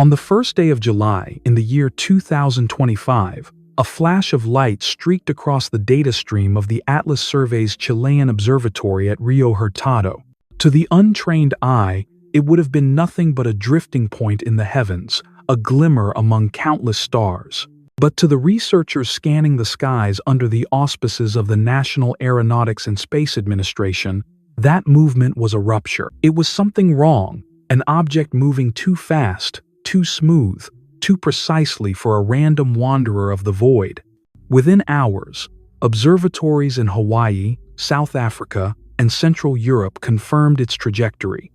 On the first day of July in the year 2025, a flash of light streaked across the data stream of the Atlas Survey's Chilean observatory at Rio Hurtado. To the untrained eye, it would have been nothing but a drifting point in the heavens, a glimmer among countless stars. But to the researchers scanning the skies under the auspices of the National Aeronautics and Space Administration, that movement was a rupture. It was something wrong, an object moving too fast, too smooth, too precisely for a random wanderer of the void. Within hours, observatories in Hawaii, South Africa, and Central Europe confirmed its trajectory.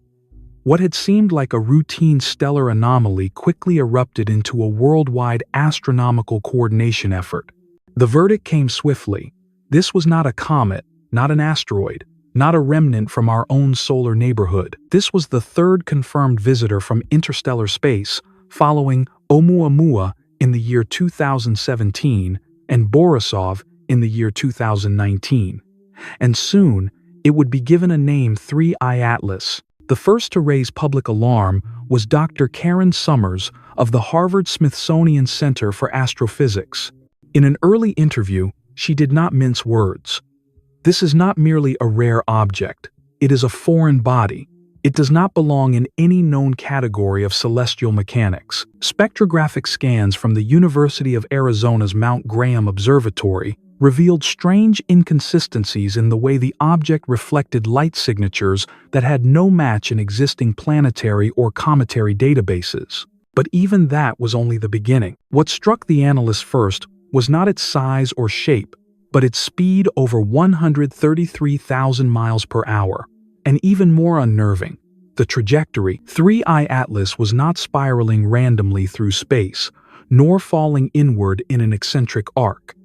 What had seemed like a routine stellar anomaly quickly erupted into a worldwide astronomical coordination effort. The verdict came swiftly. This was not a comet, not an asteroid, not a remnant from our own solar neighborhood. This was the third confirmed visitor from interstellar space, following ʻOumuamua in the year 2017 and Borisov in the year 2019. And soon, it would be given a name 3I Atlas. The first to raise public alarm was Dr. Karen Summers of the Harvard-Smithsonian Center for Astrophysics. In an early interview, she did not mince words. This is not merely a rare object. It is a foreign body. It does not belong in any known category of celestial mechanics. Spectrographic scans from the University of Arizona's Mount Graham Observatory revealed strange inconsistencies in the way the object reflected light signatures that had no match in existing planetary or cometary databases. But even that was only the beginning. What struck the analysts first was not its size or shape, but its speed over 133,000 miles per hour. And even more unnerving, the trajectory. 3I Atlas was not spiraling randomly through space, nor falling inward in an eccentric arc.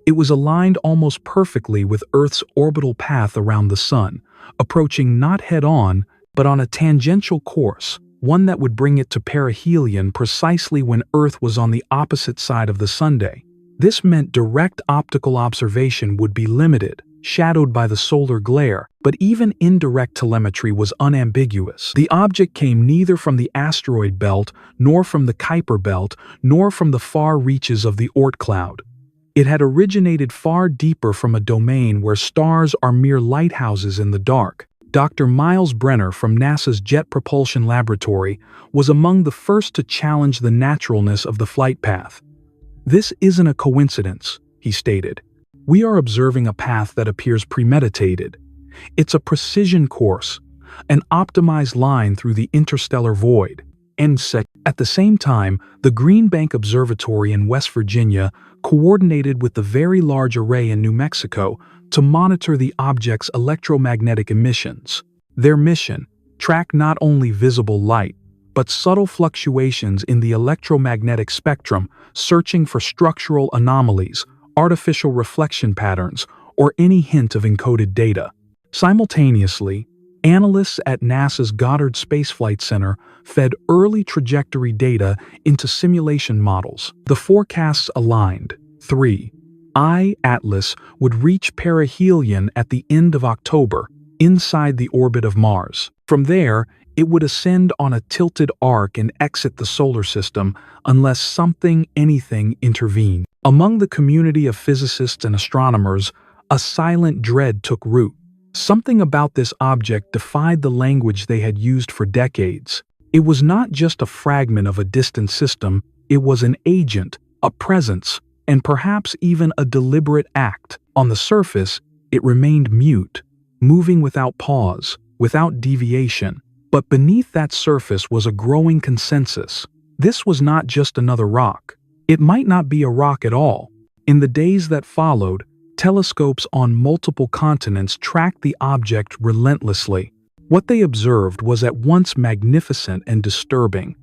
It was aligned almost perfectly with Earth's orbital path around the Sun, approaching not head-on, but on a tangential course, one that would bring it to perihelion precisely when Earth was on the opposite side of the sundial. This meant direct optical observation would be limited, shadowed by the solar glare, but even indirect telemetry was unambiguous. The object came neither from the asteroid belt, nor from the Kuiper belt, nor from the far reaches of the Oort cloud. It had originated far deeper from a domain where stars are mere lighthouses in the dark. Dr. Miles Brenner from NASA's Jet Propulsion Laboratory was among the first to challenge the naturalness of the flight path. "This isn't a coincidence," he stated. "We are observing a path that appears premeditated. It's a precision course, an optimized line through the interstellar void." At the same time, the Green Bank Observatory in West Virginia coordinated with the Very Large Array in New Mexico to monitor the object's electromagnetic emissions. Their mission: track not only visible light, but subtle fluctuations in the electromagnetic spectrum, searching for structural anomalies, artificial reflection patterns, or any hint of encoded data. Simultaneously, analysts at NASA's Goddard Space Flight Center fed early trajectory data into simulation models. The forecasts aligned. 3I Atlas would reach perihelion at the end of October, inside the orbit of Mars. From there, it would ascend on a tilted arc and exit the solar system unless anything intervened. Among the community of physicists and astronomers, a silent dread took root. Something about this object defied the language they had used for decades. It was not just a fragment of a distant system, it was an agent, a presence, and perhaps even a deliberate act. On the surface, it remained mute, moving without pause, without deviation. But beneath that surface was a growing consensus. This was not just another rock. It might not be a rock at all. In the days that followed, telescopes on multiple continents tracked the object relentlessly. What they observed was at once magnificent and disturbing,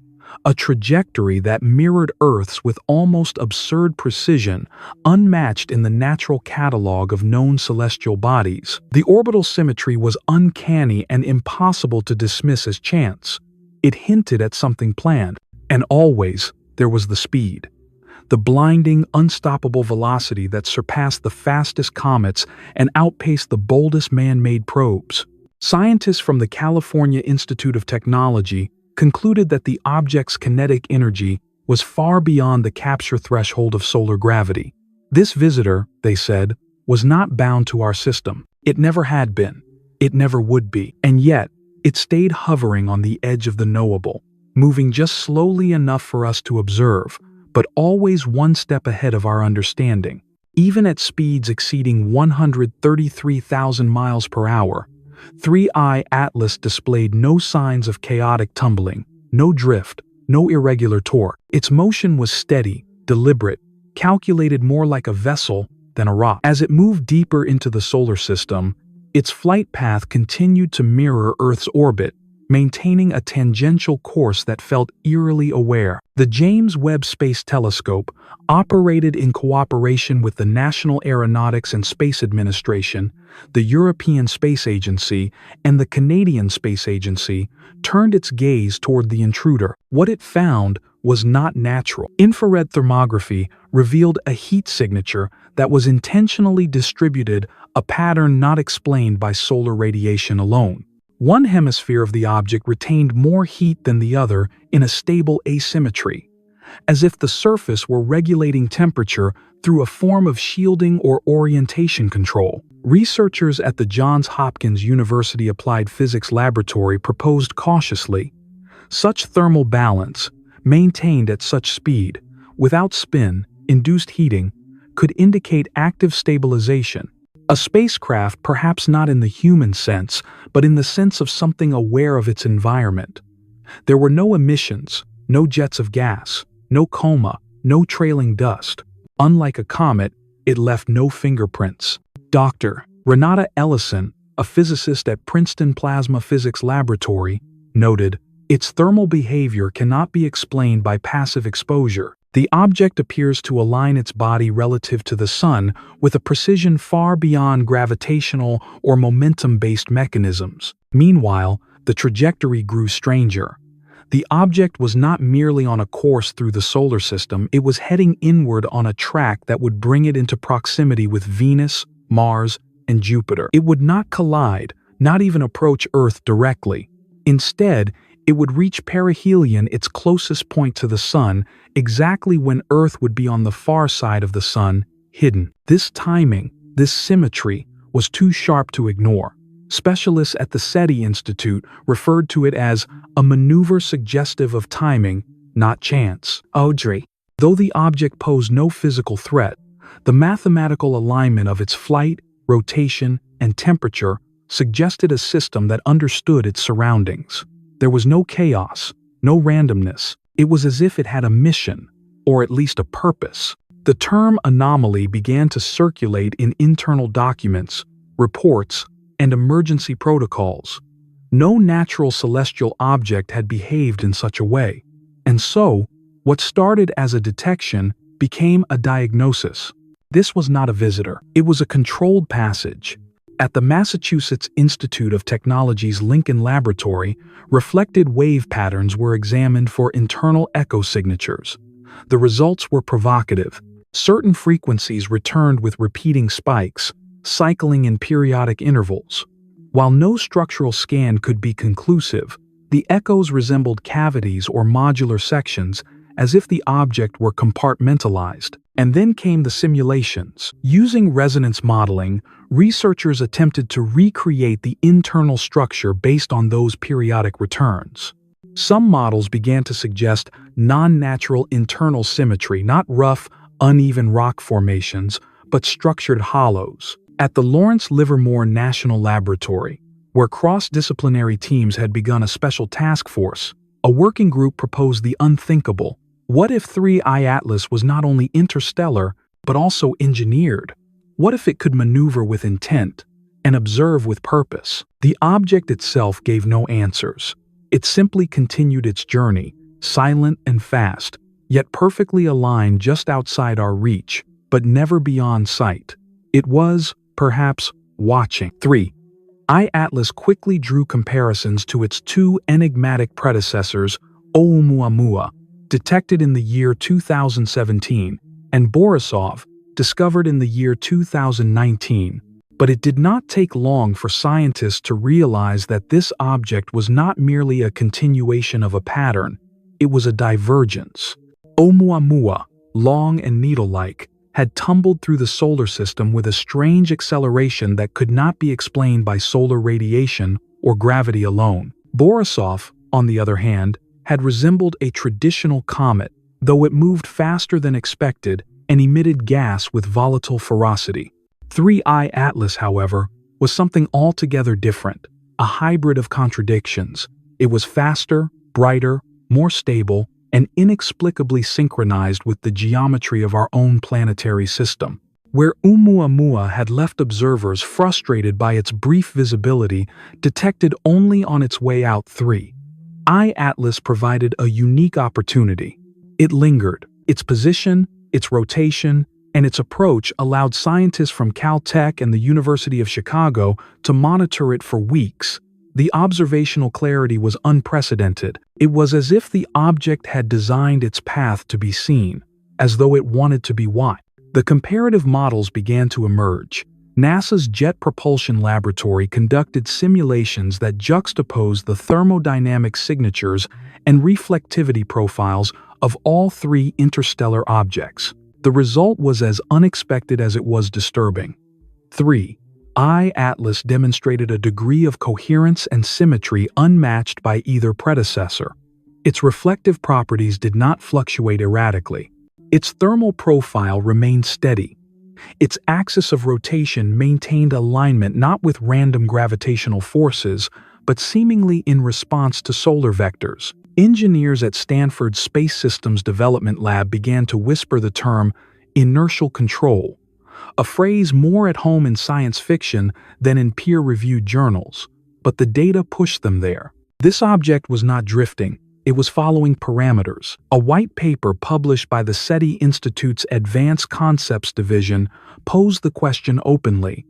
a trajectory that mirrored Earth's with almost absurd precision, unmatched in the natural catalog of known celestial bodies. The orbital symmetry was uncanny and impossible to dismiss as chance. It hinted at something planned, and always there was the speed. The blinding, unstoppable velocity that surpassed the fastest comets and outpaced the boldest man-made probes. Scientists from the California Institute of Technology, concluded that the object's kinetic energy was far beyond the capture threshold of solar gravity. This visitor, they said, was not bound to our system. It never had been. It never would be. And yet, it stayed hovering on the edge of the knowable, moving just slowly enough for us to observe, but always one step ahead of our understanding. Even at speeds exceeding 133,000 miles per hour, 3I Atlas displayed no signs of chaotic tumbling, no drift, no irregular torque. Its motion was steady, deliberate, calculated more like a vessel than a rock. As it moved deeper into the solar system, its flight path continued to mirror Earth's orbit, maintaining a tangential course that felt eerily aware. The James Webb Space Telescope, operated in cooperation with the National Aeronautics and Space Administration, the European Space Agency, and the Canadian Space Agency, turned its gaze toward the intruder. What it found was not natural. Infrared thermography revealed a heat signature that was intentionally distributed, a pattern not explained by solar radiation alone. One hemisphere of the object retained more heat than the other in a stable asymmetry, as if the surface were regulating temperature through a form of shielding or orientation control. Researchers at the Johns Hopkins University Applied Physics Laboratory proposed cautiously, such thermal balance, maintained at such speed, without spin-induced heating, could indicate active stabilization. A spacecraft, perhaps not in the human sense, but in the sense of something aware of its environment. There were no emissions, no jets of gas, no coma, no trailing dust. Unlike a comet, it left no fingerprints. Dr. Renata Ellison, a physicist at Princeton Plasma Physics Laboratory, noted, "Its thermal behavior cannot be explained by passive exposure. The object appears to align its body relative to the sun with a precision far beyond gravitational or momentum-based mechanisms." Meanwhile, the trajectory grew stranger. The object was not merely on a course through the solar system, it was heading inward on a track that would bring it into proximity with Venus, Mars, and Jupiter. It would not collide, not even approach Earth directly. Instead, it would reach perihelion, its closest point to the sun, exactly when Earth would be on the far side of the sun, hidden. This timing, this symmetry, was too sharp to ignore. Specialists at the SETI Institute referred to it as a maneuver suggestive of timing, not chance. Audrey. Though the object posed no physical threat, the mathematical alignment of its flight, rotation, and temperature suggested a system that understood its surroundings. There was no chaos, no randomness. It was as if it had a mission, or at least a purpose. The term anomaly began to circulate in internal documents, reports, and emergency protocols. No natural celestial object had behaved in such a way. And so, what started as a detection became a diagnosis. This was not a visitor. It was a controlled passage. At the Massachusetts Institute of Technology's Lincoln Laboratory, reflected wave patterns were examined for internal echo signatures. The results were provocative. Certain frequencies returned with repeating spikes, cycling in periodic intervals. While no structural scan could be conclusive, the echoes resembled cavities or modular sections, as if the object were compartmentalized. And then came the simulations. Using resonance modeling, researchers attempted to recreate the internal structure based on those periodic returns. Some models began to suggest non-natural internal symmetry, not rough, uneven rock formations, but structured hollows. At the Lawrence Livermore National Laboratory, where cross-disciplinary teams had begun a special task force, a working group proposed the unthinkable. What if 3I Atlas was not only interstellar, but also engineered? What if it could maneuver with intent and observe with purpose? The object itself gave no answers. It simply continued its journey, silent and fast, yet perfectly aligned just outside our reach, but never beyond sight. It was, perhaps, watching. 3I Atlas quickly drew comparisons to its two enigmatic predecessors, ʻOumuamua, detected in the year 2017, and Borisov, discovered in the year 2019. But it did not take long for scientists to realize that this object was not merely a continuation of a pattern, it was a divergence. ʻOumuamua, long and needle-like, had tumbled through the solar system with a strange acceleration that could not be explained by solar radiation or gravity alone. Borisov, on the other hand, had resembled a traditional comet, though it moved faster than expected and emitted gas with volatile ferocity. 3I Atlas, however, was something altogether different, a hybrid of contradictions. It was faster, brighter, more stable, and inexplicably synchronized with the geometry of our own planetary system. Where Oumuamua had left observers frustrated by its brief visibility, detected only on its way out 3I Atlas provided a unique opportunity. It lingered. Its position, its rotation, and its approach allowed scientists from Caltech and the University of Chicago to monitor it for weeks. The observational clarity was unprecedented. It was as if the object had designed its path to be seen, as though it wanted to be watched. The comparative models began to emerge. NASA's Jet Propulsion Laboratory conducted simulations that juxtaposed the thermodynamic signatures and reflectivity profiles of all three interstellar objects. The result was as unexpected as it was disturbing. 3I Atlas demonstrated a degree of coherence and symmetry unmatched by either predecessor. Its reflective properties did not fluctuate erratically. Its thermal profile remained steady. Its axis of rotation maintained alignment not with random gravitational forces, but seemingly in response to solar vectors. Engineers at Stanford's Space Systems Development Lab began to whisper the term inertial control, a phrase more at home in science fiction than in peer-reviewed journals, but the data pushed them there. This object was not drifting, it was following parameters. A white paper published by the SETI Institute's Advanced Concepts Division posed the question openly.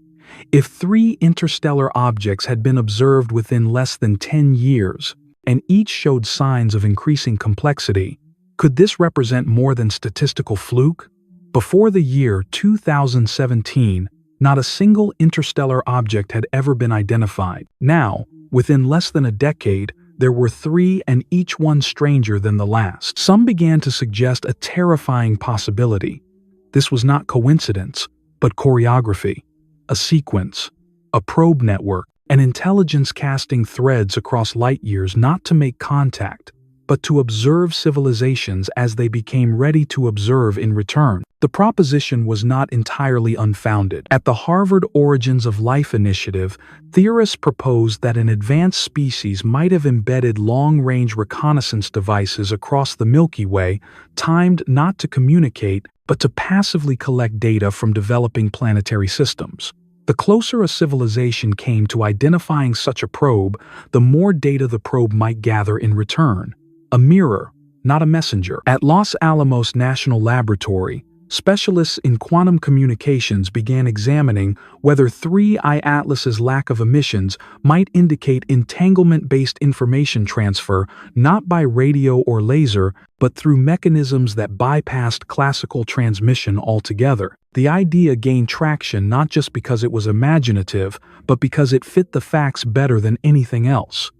If 3 interstellar objects had been observed within less than 10 years, and each showed signs of increasing complexity, could this represent more than statistical fluke? Before the year 2017, not a single interstellar object had ever been identified. Now, within less than a decade, there were 3 and each one stranger than the last. Some began to suggest a terrifying possibility. This was not coincidence, but choreography, a sequence, a probe network, an intelligence casting threads across light years not to make contact, but to observe civilizations as they became ready to observe in return. The proposition was not entirely unfounded. At the Harvard Origins of Life Initiative, theorists proposed that an advanced species might have embedded long-range reconnaissance devices across the Milky Way, timed not to communicate, but to passively collect data from developing planetary systems. The closer a civilization came to identifying such a probe, the more data the probe might gather in return. A mirror, not a messenger. At Los Alamos National Laboratory, specialists in quantum communications began examining whether 3I Atlas's lack of emissions might indicate entanglement-based information transfer not by radio or laser, but through mechanisms that bypassed classical transmission altogether. The idea gained traction not just because it was imaginative, but because it fit the facts better than anything else.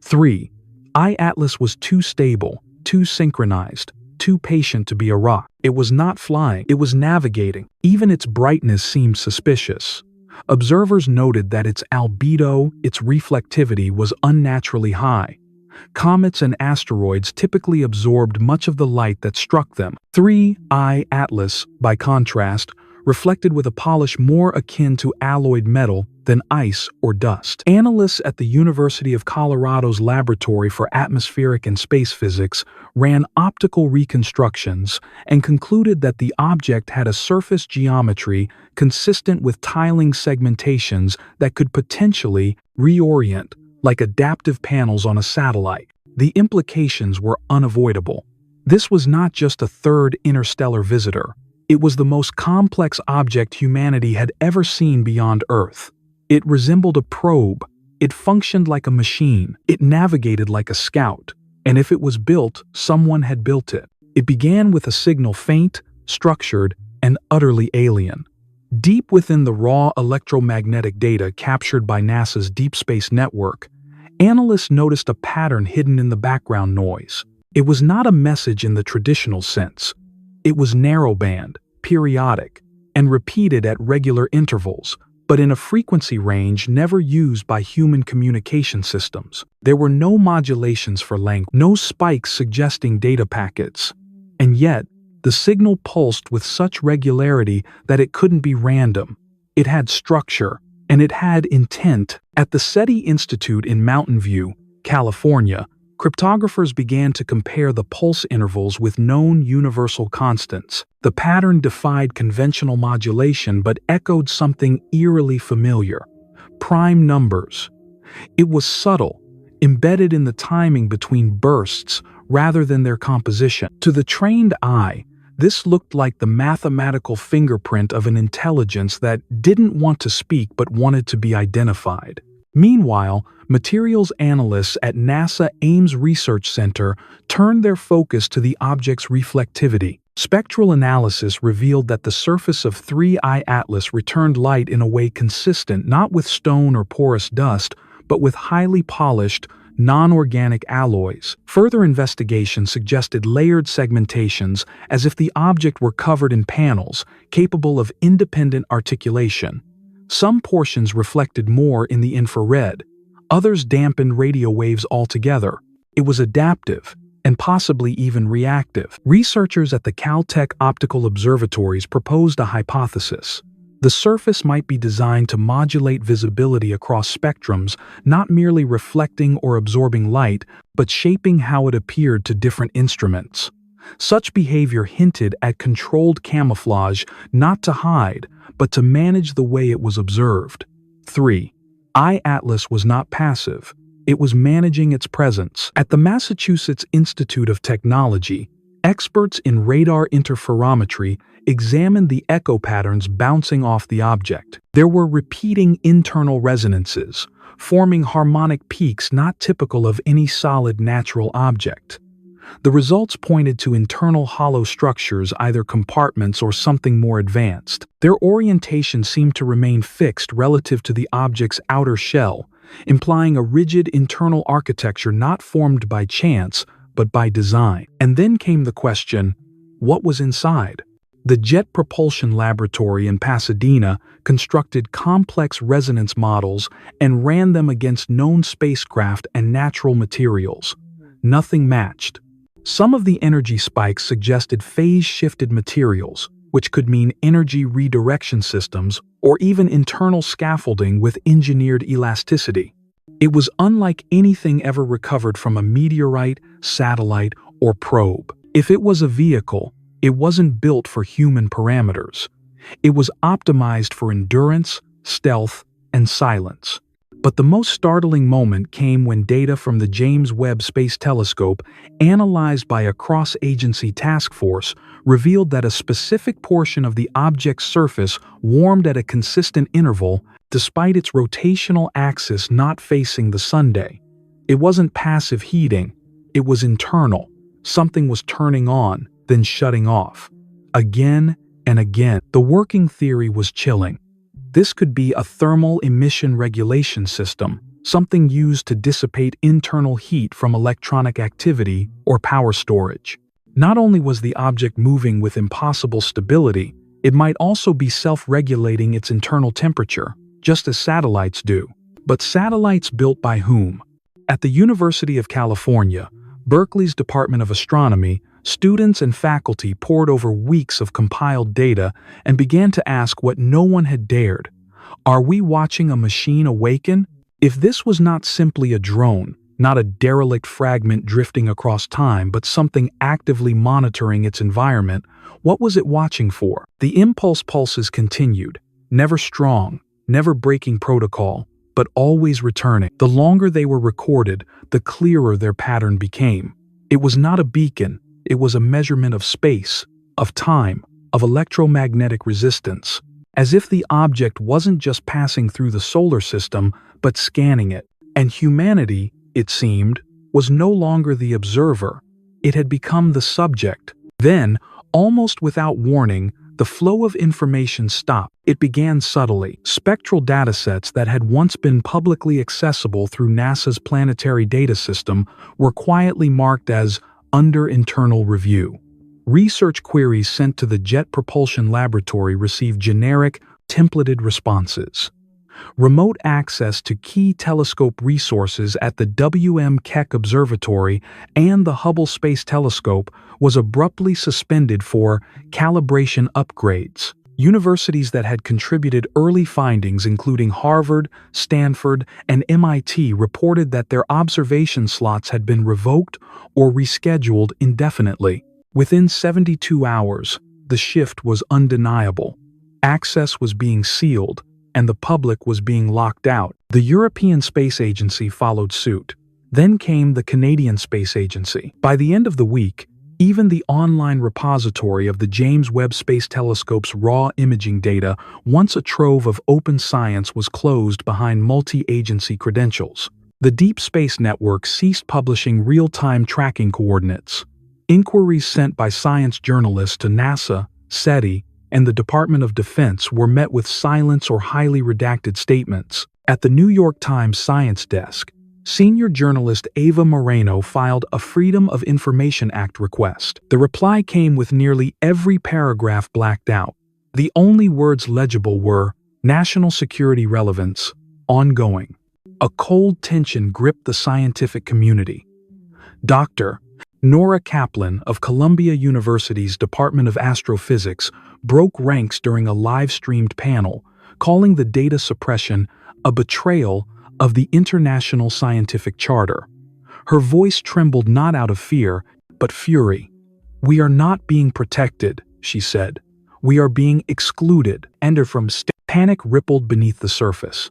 3I Atlas was too stable, too synchronized, too patient to be a rock. It was not flying, it was navigating. Even its brightness seemed suspicious. Observers noted that its albedo, its reflectivity, was unnaturally high. Comets and asteroids typically absorbed much of the light that struck them. 3I Atlas, by contrast, reflected with a polish more akin to alloyed metal than ice or dust. Analysts at the University of Colorado's Laboratory for Atmospheric and Space Physics ran optical reconstructions and concluded that the object had a surface geometry consistent with tiling segmentations that could potentially reorient, like adaptive panels on a satellite. The implications were unavoidable. This was not just a third interstellar visitor. It was the most complex object humanity had ever seen beyond Earth. It resembled a probe. It functioned like a machine. It navigated like a scout. And if it was built, someone had built it. It began with a signal faint, structured, and utterly alien. Deep within the raw electromagnetic data captured by NASA's Deep Space Network, analysts noticed a pattern hidden in the background noise. It was not a message in the traditional sense. It was narrowband, periodic, and repeated at regular intervals, but in a frequency range never used by human communication systems. There were no modulations for length, no spikes suggesting data packets. And yet, the signal pulsed with such regularity that it couldn't be random. It had structure, and it had intent. At the SETI Institute in Mountain View, California, cryptographers began to compare the pulse intervals with known universal constants. The pattern defied conventional modulation but echoed something eerily familiar: prime numbers. It was subtle, embedded in the timing between bursts rather than their composition. To the trained eye, this looked like the mathematical fingerprint of an intelligence that didn't want to speak but wanted to be identified. Meanwhile, materials analysts at NASA Ames Research Center turned their focus to the object's reflectivity. Spectral analysis revealed that the surface of 3I Atlas returned light in a way consistent not with stone or porous dust, but with highly polished, non-organic alloys. Further investigation suggested layered segmentations, as if the object were covered in panels capable of independent articulation. Some portions reflected more in the infrared, others dampened radio waves altogether. It was adaptive, and possibly even reactive. Researchers at the Caltech optical observatories proposed a hypothesis. The surface might be designed to modulate visibility across spectrums, not merely reflecting or absorbing light, but shaping how it appeared to different instruments. Such behavior hinted at controlled camouflage, not to hide, but to manage the way it was observed. 3. I-Atlas was not passive. It was managing its presence. At the Massachusetts Institute of Technology, experts in radar interferometry examined the echo patterns bouncing off the object. There were repeating internal resonances, forming harmonic peaks not typical of any solid natural object. The results pointed to internal hollow structures, either compartments or something more advanced. Their orientation seemed to remain fixed relative to the object's outer shell, implying a rigid internal architecture not formed by chance, but by design. And then came the question, what was inside? The Jet Propulsion Laboratory in Pasadena constructed complex resonance models and ran them against known spacecraft and natural materials. Nothing matched. Some of the energy spikes suggested phase-shifted materials, which could mean energy redirection systems or even internal scaffolding with engineered elasticity. It was unlike anything ever recovered from a meteorite, satellite, or probe. If it was a vehicle, it wasn't built for human parameters. It was optimized for endurance, stealth, and silence. But the most startling moment came when data from the James Webb Space Telescope, analyzed by a cross-agency task force, revealed that a specific portion of the object's surface warmed at a consistent interval, despite its rotational axis not facing the sunday. It wasn't passive heating, it was internal. Something was turning on, then shutting off. Again and again. The working theory was chilling. This could be a thermal emission regulation system, something used to dissipate internal heat from electronic activity or power storage. Not only was the object moving with impossible stability, it might also be self-regulating its internal temperature, just as satellites do. But satellites built by whom? At the University of California, Berkeley's Department of Astronomy, students and faculty pored over weeks of compiled data and began to ask what no one had dared. Are we watching a machine awaken? If this was not simply a drone, not a derelict fragment drifting across time, but something actively monitoring its environment, what was it watching for? The impulse pulses continued, never strong, never breaking protocol, but always returning. The longer they were recorded, the clearer their pattern became. It was not a beacon, it was a measurement of space, of time, of electromagnetic resistance, as if the object wasn't just passing through the solar system, but scanning it. And humanity, it seemed, was no longer the observer. It had become the subject. Then, almost without warning, the flow of information stopped. It began subtly. Spectral datasets that had once been publicly accessible through NASA's planetary data system were quietly marked as under internal review. Research queries sent to the Jet Propulsion Laboratory received generic, templated responses. Remote access to key telescope resources at the W.M. Keck Observatory and the Hubble Space Telescope was abruptly suspended for calibration upgrades. Universities that had contributed early findings, including Harvard, Stanford, and MIT, reported that their observation slots had been revoked or rescheduled indefinitely. Within 72 hours, the shift was undeniable. Access was being sealed, and the public was being locked out. The European Space Agency followed suit. Then came the Canadian Space Agency. By the end of the week, even the online repository of the James Webb Space Telescope's raw imaging data, once a trove of open science, was closed behind multi-agency credentials. The Deep Space Network ceased publishing real-time tracking coordinates. Inquiries sent by science journalists to NASA, SETI, and the Department of Defense were met with silence or highly redacted statements. At the New York Times Science Desk, senior journalist Ava Moreno filed a Freedom of Information Act request. The reply came with nearly every paragraph blacked out. The only words legible were national security relevance, ongoing. A cold tension gripped the scientific community. Dr. Nora Kaplan of Columbia University's Department of Astrophysics broke ranks during a live-streamed panel, calling the data suppression a betrayal of the International Scientific Charter. Her voice trembled not out of fear, but fury. "We are not being protected," she said. "We are being excluded." And panic rippled beneath the surface.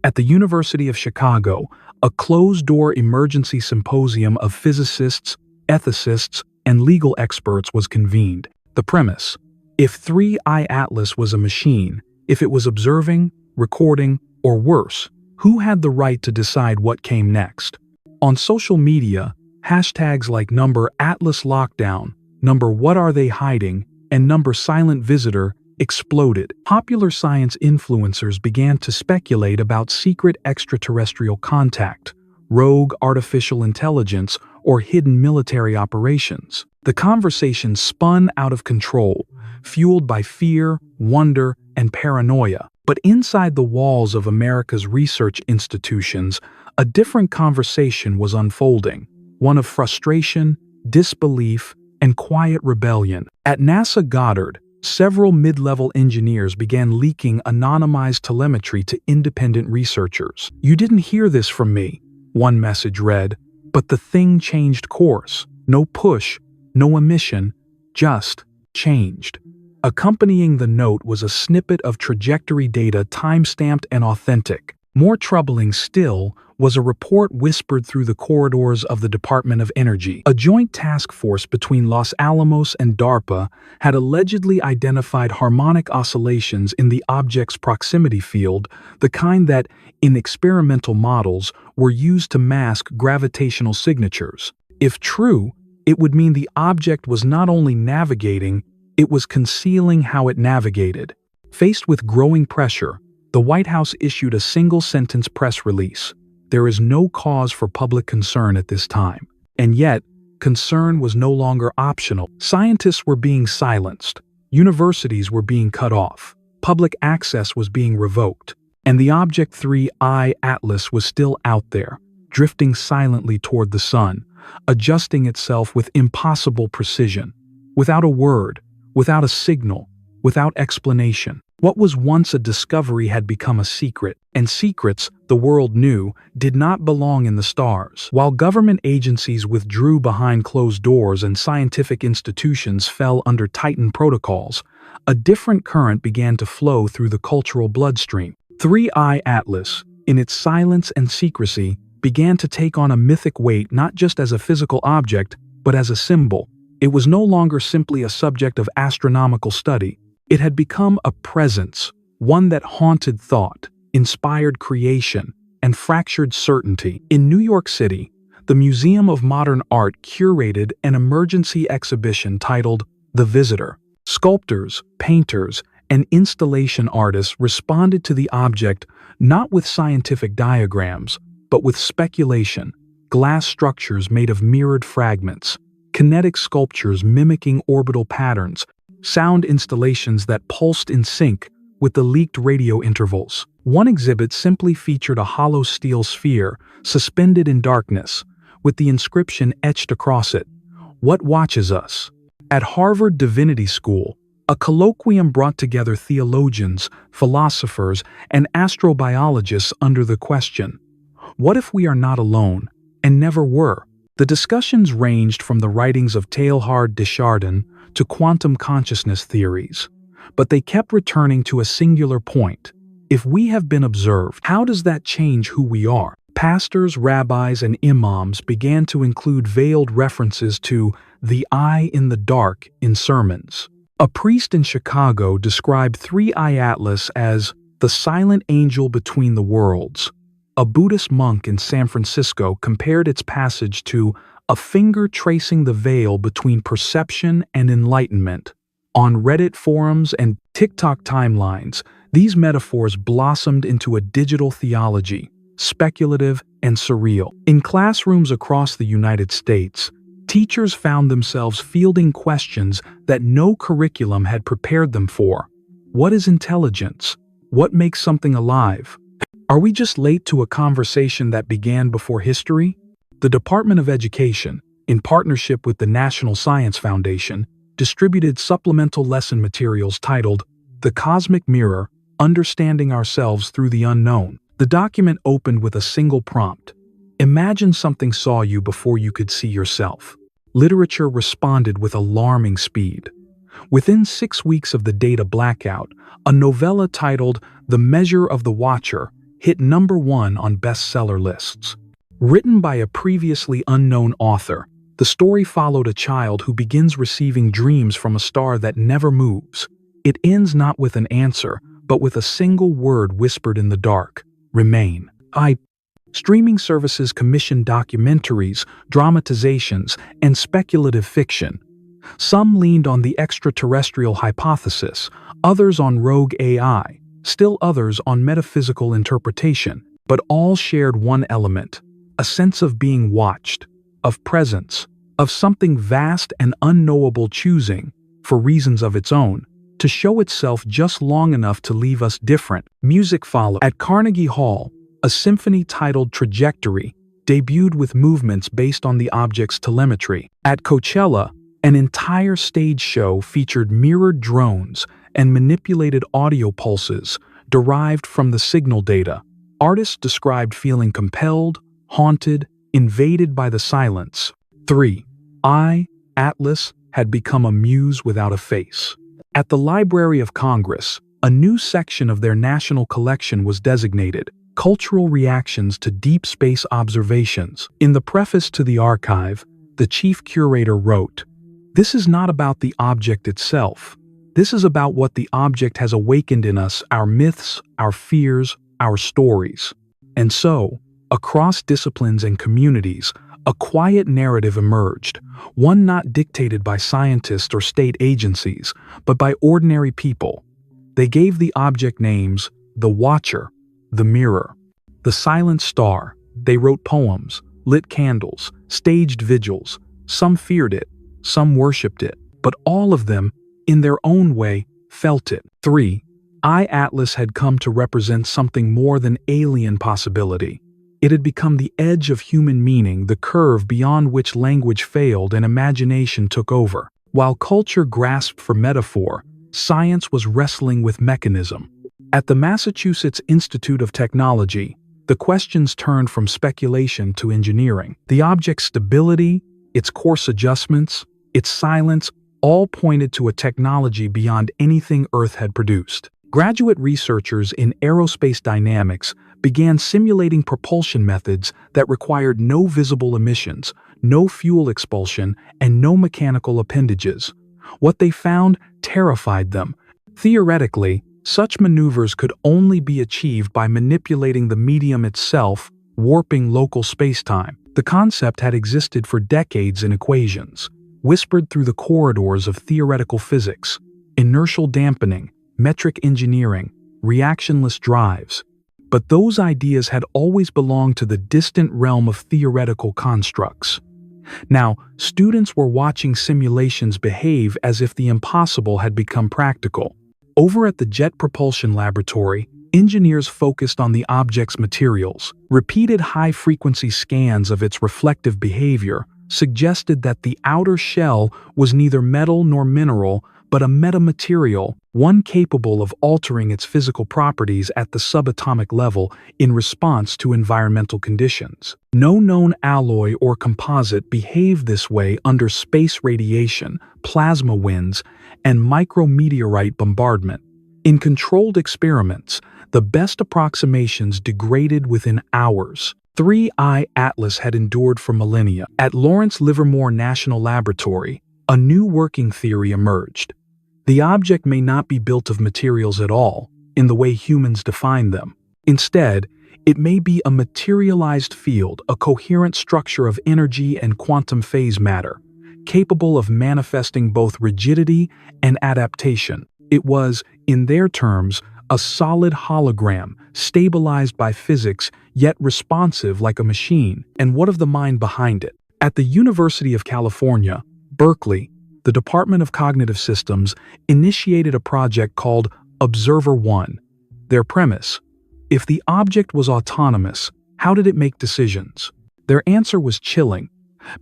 At the University of Chicago, a closed-door emergency symposium of physicists, ethicists, and legal experts was convened. The premise: if 3I Atlas was a machine, if it was observing, recording, or worse, who had the right to decide what came next? On social media, hashtags like #AtlasLockdown, #WhatAreTheyHiding, and #SilentVisitor exploded. Popular science influencers began to speculate about secret extraterrestrial contact, rogue artificial intelligence, or hidden military operations. The conversation spun out of control, fueled by fear, wonder, and paranoia. But inside the walls of America's research institutions, a different conversation was unfolding, one of frustration, disbelief, and quiet rebellion. At NASA Goddard, several mid-level engineers began leaking anonymized telemetry to independent researchers. "You didn't hear this from me," one message read, but the thing changed course. No push, no emission, just changed. Accompanying the note was a snippet of trajectory data time-stamped and authentic. More troubling still was a report whispered through the corridors of the Department of Energy. A joint task force between Los Alamos and DARPA had allegedly identified harmonic oscillations in the object's proximity field, the kind that, in experimental models, were used to mask gravitational signatures. If true, it would mean the object was not only navigating, it was concealing how it navigated. Faced with growing pressure, the White House issued a single-sentence press release: "There is no cause for public concern at this time." And yet, concern was no longer optional. Scientists were being silenced, universities were being cut off, public access was being revoked, and the object 3I Atlas was still out there, drifting silently toward the sun, adjusting itself with impossible precision, without a word, without a signal, without explanation. What was once a discovery had become a secret, and secrets, the world knew, did not belong in the stars. While government agencies withdrew behind closed doors and scientific institutions fell under tightened protocols, a different current began to flow through the cultural bloodstream. 3I Atlas, in its silence and secrecy, began to take on a mythic weight not just as a physical object, but as a symbol. It was no longer simply a subject of astronomical study. It had become a presence, one that haunted thought, inspired creation, and fractured certainty. In New York City, the Museum of Modern Art curated an emergency exhibition titled The Visitor. Sculptors, painters, and installation artists responded to the object not with scientific diagrams, but with speculation, glass structures made of mirrored fragments, kinetic sculptures mimicking orbital patterns, sound installations that pulsed in sync with the leaked radio intervals. One exhibit simply featured a hollow steel sphere suspended in darkness, with the inscription etched across it, "What watches us?" At Harvard Divinity School, a colloquium brought together theologians, philosophers, and astrobiologists under the question, "What if we are not alone, and never were?" The discussions ranged from the writings of Teilhard de Chardin to quantum consciousness theories, but they kept returning to a singular point. If we have been observed, how does that change who we are? Pastors, rabbis, and imams began to include veiled references to the eye in the dark in sermons. A priest in Chicago described 3-Eye Atlas as the silent angel between the worlds. A Buddhist monk in San Francisco compared its passage to a finger tracing the veil between perception and enlightenment. On Reddit forums and TikTok timelines, these metaphors blossomed into a digital theology, speculative and surreal. In classrooms across the United States, teachers found themselves fielding questions that no curriculum had prepared them for. What is intelligence? What makes something alive? Are we just late to a conversation that began before history? The Department of Education, in partnership with the National Science Foundation, distributed supplemental lesson materials titled The Cosmic Mirror: Understanding Ourselves Through the Unknown. The document opened with a single prompt. Imagine something saw you before you could see yourself. Literature responded with alarming speed. Within 6 weeks of the data blackout, a novella titled The Measure of the Watcher hit #1 on bestseller lists. Written by a previously unknown author, the story followed a child who begins receiving dreams from a star that never moves. It ends not with an answer, but with a single word whispered in the dark: remain. Streaming services commissioned documentaries, dramatizations, and speculative fiction. Some leaned on the extraterrestrial hypothesis, others on rogue AI, still others on metaphysical interpretation, but all shared one element: a sense of being watched, of presence, of something vast and unknowable choosing, for reasons of its own, to show itself just long enough to leave us different. Music followed. At Carnegie Hall, a symphony titled Trajectory debuted with movements based on the object's telemetry. At Coachella, an entire stage show featured mirrored drones and manipulated audio pulses derived from the signal data. Artists described feeling compelled, haunted, invaded by the silence. 3-Eye Atlas had become a muse without a face. At the Library of Congress, a new section of their national collection was designated Cultural Reactions to Deep Space Observations. In the preface to the archive, the chief curator wrote, "This is not about the object itself. This is about what the object has awakened in us, our myths, our fears, our stories." And so, across disciplines and communities, a quiet narrative emerged, one not dictated by scientists or state agencies, but by ordinary people. They gave the object names: the Watcher, the Mirror, the Silent Star. They wrote poems, lit candles, staged vigils. Some feared it, some worshipped it, but all of them, in their own way, felt it. 3-Eye Atlas had come to represent something more than alien possibility. It had become the edge of human meaning, the curve beyond which language failed and imagination took over. While culture grasped for metaphor, science was wrestling with mechanism. At the Massachusetts Institute of Technology, the questions turned from speculation to engineering. The object's stability, its course adjustments, its silence, all pointed to a technology beyond anything Earth had produced. Graduate researchers in aerospace dynamics began simulating propulsion methods that required no visible emissions, no fuel expulsion, and no mechanical appendages. What they found terrified them. Theoretically, such maneuvers could only be achieved by manipulating the medium itself, warping local spacetime. The concept had existed for decades in equations, whispered through the corridors of theoretical physics, inertial dampening, metric engineering, reactionless drives. But those ideas had always belonged to the distant realm of theoretical constructs. Now, students were watching simulations behave as if the impossible had become practical. Over at the Jet Propulsion Laboratory, engineers focused on the object's materials. Repeated high-frequency scans of its reflective behavior suggested that the outer shell was neither metal nor mineral, but a metamaterial, one capable of altering its physical properties at the subatomic level in response to environmental conditions. No known alloy or composite behaved this way under space radiation, plasma winds, and micrometeorite bombardment. In controlled experiments, the best approximations degraded within hours. 3I Atlas had endured for millennia. At Lawrence Livermore National Laboratory, a new working theory emerged. The object may not be built of materials at all, in the way humans define them. Instead, it may be a materialized field, a coherent structure of energy and quantum phase matter, capable of manifesting both rigidity and adaptation. It was, in their terms, a solid hologram, stabilized by physics, yet responsive like a machine. And what of the mind behind it? At the University of California, Berkeley, the Department of Cognitive Systems initiated a project called Observer 1. Their premise: if the object was autonomous, how did it make decisions? Their answer was chilling.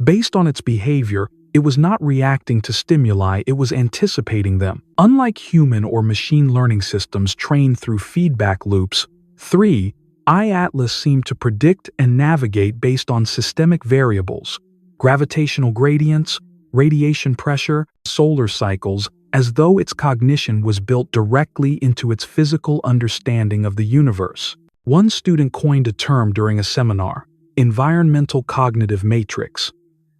Based on its behavior, it was not reacting to stimuli, it was anticipating them. Unlike human or machine learning systems trained through feedback loops, 3I Atlas seemed to predict and navigate based on systemic variables, gravitational gradients, radiation pressure, solar cycles, as though its cognition was built directly into its physical understanding of the universe. One student coined a term during a seminar: environmental cognitive matrix.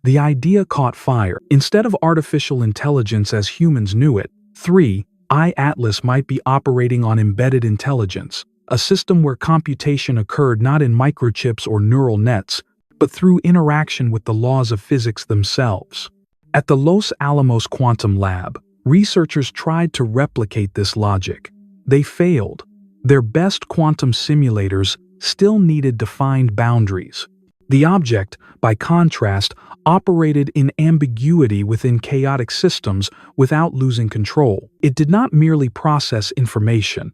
The idea caught fire. Instead of artificial intelligence as humans knew it, 3I Atlas might be operating on embedded intelligence, a system where computation occurred not in microchips or neural nets, but through interaction with the laws of physics themselves. At the Los Alamos Quantum Lab, researchers tried to replicate this logic. They failed. Their best quantum simulators still needed defined boundaries. The object, by contrast, operated in ambiguity within chaotic systems without losing control. It did not merely process information.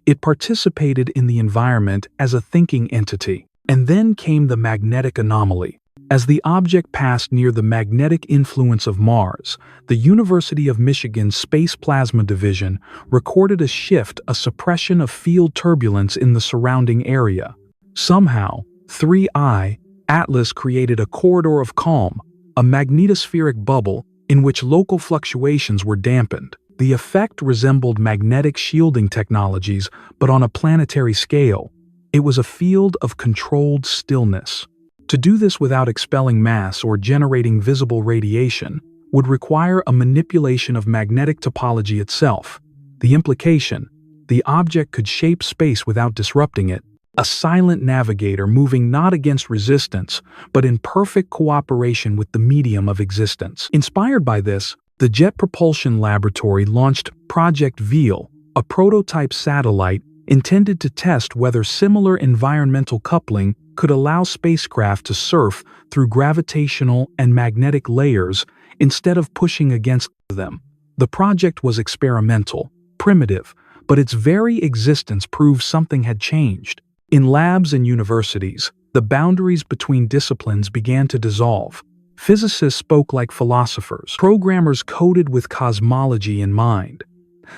It participated in the environment as a thinking entity. And then came the magnetic anomaly. As the object passed near the magnetic influence of Mars, the University of Michigan's Space Plasma Division recorded a shift, a suppression of field turbulence in the surrounding area. Somehow, 3I Atlas created a corridor of calm, a magnetospheric bubble in which local fluctuations were dampened. The effect resembled magnetic shielding technologies, but on a planetary scale. It was a field of controlled stillness. To do this without expelling mass or generating visible radiation would require a manipulation of magnetic topology itself. The implication: the object could shape space without disrupting it, a silent navigator moving not against resistance, but in perfect cooperation with the medium of existence. Inspired by this, the Jet Propulsion Laboratory launched Project Veal, a prototype satellite intended to test whether similar environmental coupling could allow spacecraft to surf through gravitational and magnetic layers instead of pushing against them. The project was experimental, primitive, but its very existence proved something had changed. In labs and universities, the boundaries between disciplines began to dissolve. Physicists spoke like philosophers. Programmers coded with cosmology in mind.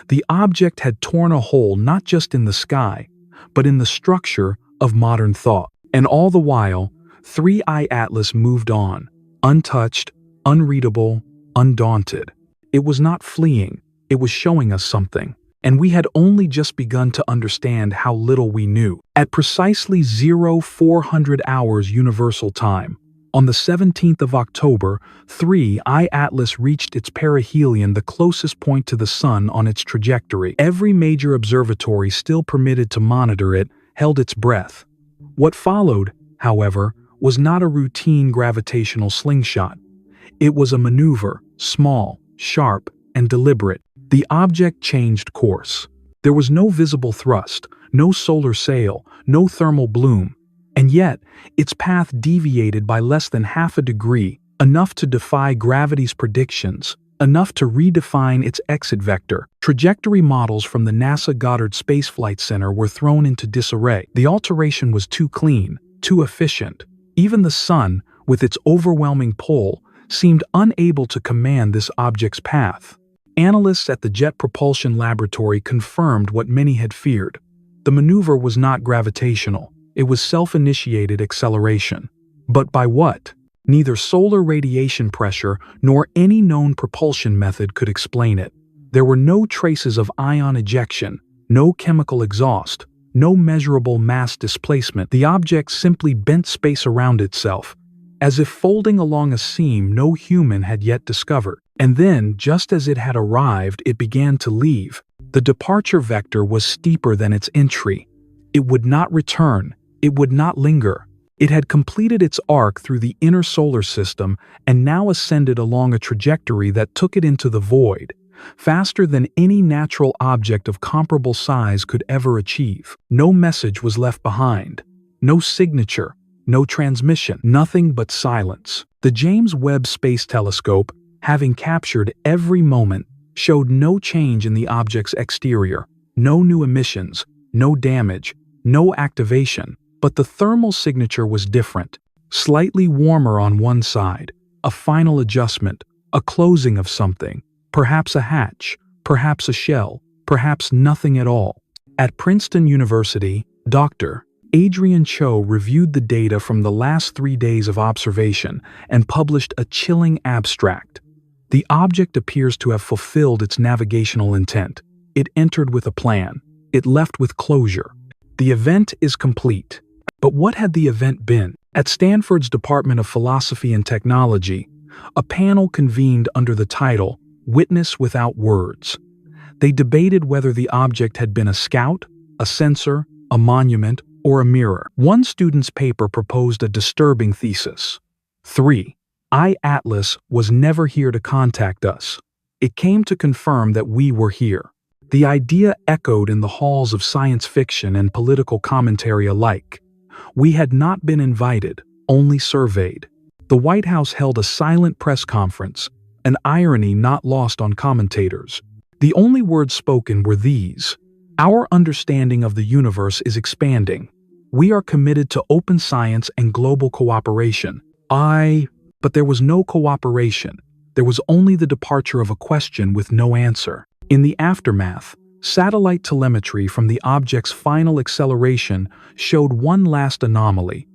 The object had torn a hole not just in the sky, but in the structure of modern thought. And all the while, 3I Atlas moved on, untouched, unreadable, undaunted. It was not fleeing, it was showing us something. And we had only just begun to understand how little we knew. At precisely 0400 hours Universal Time, on the 17th of October, 3I Atlas reached its perihelion, the closest point to the Sun on its trajectory. Every major observatory still permitted to monitor it held its breath. What followed, however, was not a routine gravitational slingshot. It was a maneuver, small, sharp, and deliberate. The object changed course. There was no visible thrust, no solar sail, no thermal bloom, and yet its path deviated by less than half a degree, enough to defy gravity's predictions, enough to redefine its exit vector. Trajectory models from the NASA Goddard Space Flight Center were thrown into disarray. The alteration was too clean, too efficient. Even the sun, with its overwhelming pull, seemed unable to command this object's path. Analysts at the Jet Propulsion Laboratory confirmed what many had feared. The maneuver was not gravitational. It was self-initiated acceleration. But by what? Neither solar radiation pressure nor any known propulsion method could explain it. There were no traces of ion ejection, no chemical exhaust, no measurable mass displacement. The object simply bent space around itself, as if folding along a seam no human had yet discovered. And then, just as it had arrived, it began to leave. The departure vector was steeper than its entry. It would not return. It would not linger. It had completed its arc through the inner solar system and now ascended along a trajectory that took it into the void, faster than any natural object of comparable size could ever achieve. No message was left behind. No signature. No transmission. Nothing but silence. The James Webb Space Telescope, having captured every moment, showed no change in the object's exterior, no new emissions, no damage, no activation. But the thermal signature was different, slightly warmer on one side, a final adjustment, a closing of something, perhaps a hatch, perhaps a shell, perhaps nothing at all. At Princeton University, Dr. Adrian Cho reviewed the data from the last 3 days of observation and published a chilling abstract. The object appears to have fulfilled its navigational intent. It entered with a plan. It left with closure. The event is complete. But what had the event been? At Stanford's Department of Philosophy and Technology, a panel convened under the title Witness Without Words. They debated whether the object had been a scout, a sensor, a monument, or a mirror. One student's paper proposed a disturbing thesis. 3. Atlas was never here to contact us. It came to confirm that we were here. The idea echoed in the halls of science fiction and political commentary alike. We had not been invited, only surveyed. The White House held a silent press conference, an irony not lost on commentators. The only words spoken were these: "Our understanding of the universe is expanding. We are committed to open science and global cooperation." But there was no cooperation. There was only the departure of a question with no answer. In the aftermath, satellite telemetry from the object's final acceleration showed one last anomaly,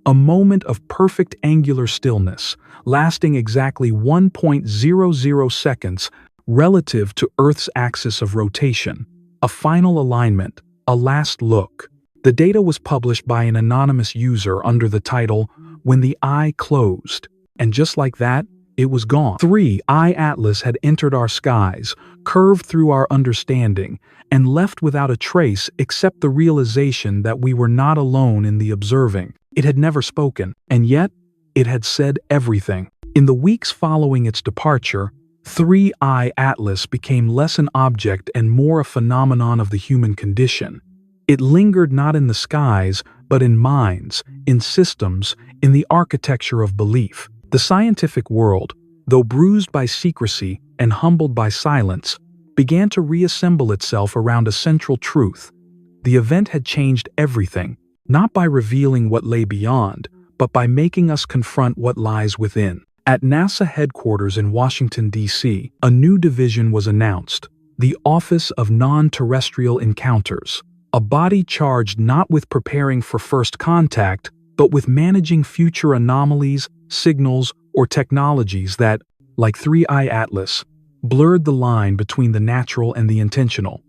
a moment of perfect angular stillness, lasting exactly 1.00 seconds relative to Earth's axis of rotation. A final alignment, a last look. The data was published by an anonymous user under the title, "When the Eye Closed." And just like that, it was gone. 3. Atlas had entered our skies, curved through our understanding, and left without a trace except the realization that we were not alone in the observing. It had never spoken, and yet it had said everything. In the weeks following its departure, 3 Atlas became less an object and more a phenomenon of the human condition. It lingered not in the skies, but in minds, in systems, in the architecture of belief. The scientific world, though bruised by secrecy and humbled by silence, began to reassemble itself around a central truth. The event had changed everything, not by revealing what lay beyond, but by making us confront what lies within. At NASA headquarters in Washington, D.C., a new division was announced, the Office of Non-Terrestrial Encounters, a body charged not with preparing for first contact, but with managing future anomalies, signals, or technologies that, like 3 Atlas, blurred the line between the natural and the intentional.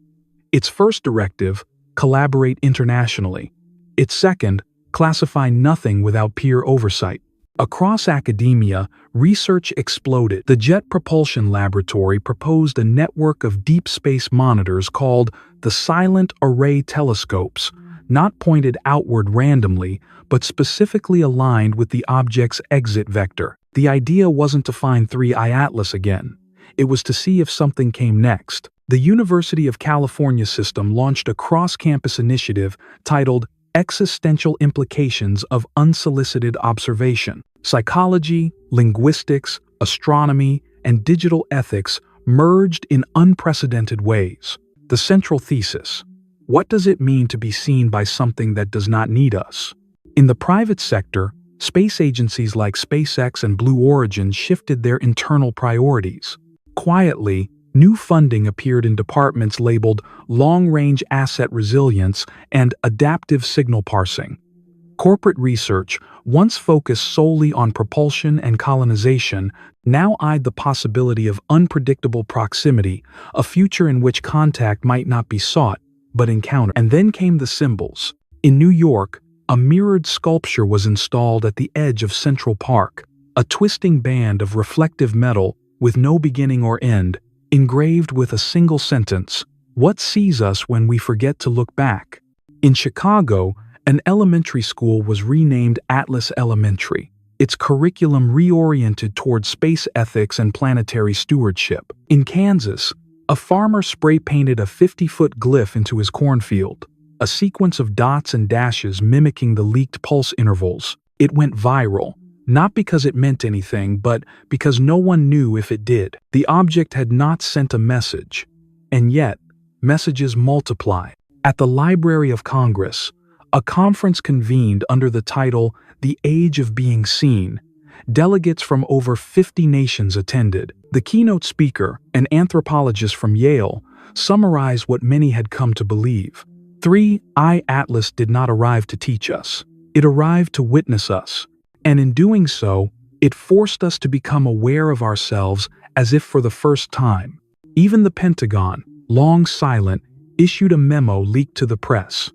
Its first directive, collaborate internationally. Its second, classify nothing without peer oversight. Across academia, research exploded. The Jet Propulsion Laboratory proposed a network of deep space monitors called the Silent Array Telescopes, not pointed outward randomly, but specifically aligned with the object's exit vector. The idea wasn't to find 3 Atlas again. It was to see if something came next. The University of California system launched a cross-campus initiative titled Existential Implications of Unsolicited Observation. Psychology, linguistics, astronomy, and digital ethics merged in unprecedented ways. The central thesis: what does it mean to be seen by something that does not need us? In the private sector, space agencies like SpaceX and Blue Origin shifted their internal priorities. Quietly, new funding appeared in departments labeled Long-Range Asset Resilience and Adaptive Signal Parsing. Corporate research, once focused solely on propulsion and colonization, now eyed the possibility of unpredictable proximity, a future in which contact might not be sought, but encountered. And then came the symbols. In New York, a mirrored sculpture was installed at the edge of Central Park, a twisting band of reflective metal with no beginning or end, engraved with a single sentence: "What sees us when we forget to look back?" In Chicago, an elementary school was renamed Atlas Elementary, its curriculum reoriented toward space ethics and planetary stewardship. In Kansas, a farmer spray-painted a 50-foot glyph into his cornfield, a sequence of dots and dashes mimicking the leaked pulse intervals. It went viral, not because it meant anything, but because no one knew if it did. The object had not sent a message, and yet, messages multiply. At the Library of Congress, a conference convened under the title The Age of Being Seen. Delegates from over 50 nations attended. The keynote speaker, an anthropologist from Yale, summarized what many had come to believe. 3I Atlas did not arrive to teach us. It arrived to witness us. And in doing so, it forced us to become aware of ourselves as if for the first time. Even the Pentagon, long silent, issued a memo leaked to the press.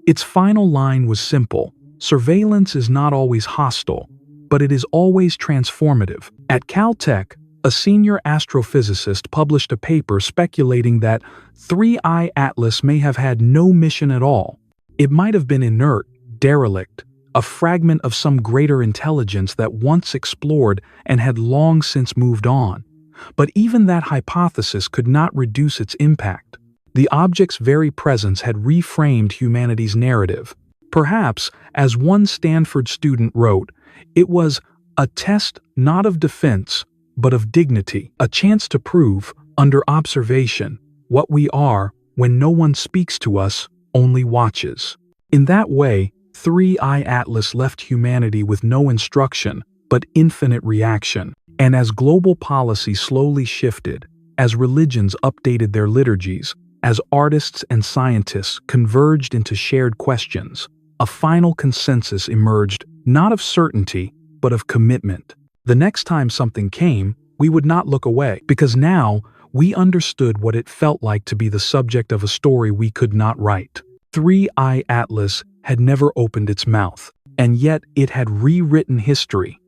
Its final line was simple: surveillance is not always hostile, but it is always transformative. At Caltech, a senior astrophysicist published a paper speculating that 3I Atlas may have had no mission at all. It might have been inert, derelict, a fragment of some greater intelligence that once explored and had long since moved on. But even that hypothesis could not reduce its impact. The object's very presence had reframed humanity's narrative. Perhaps, as one Stanford student wrote, it was a test not of defense, but of dignity, a chance to prove, under observation, what we are when no one speaks to us, only watches. In that way, 3I Atlas left humanity with no instruction, but infinite reaction. And as global policy slowly shifted, as religions updated their liturgies, as artists and scientists converged into shared questions, a final consensus emerged, not of certainty, but of commitment. The next time something came, we would not look away, because now we understood what it felt like to be the subject of a story we could not write. 3I Atlas had never opened its mouth, and yet it had rewritten history.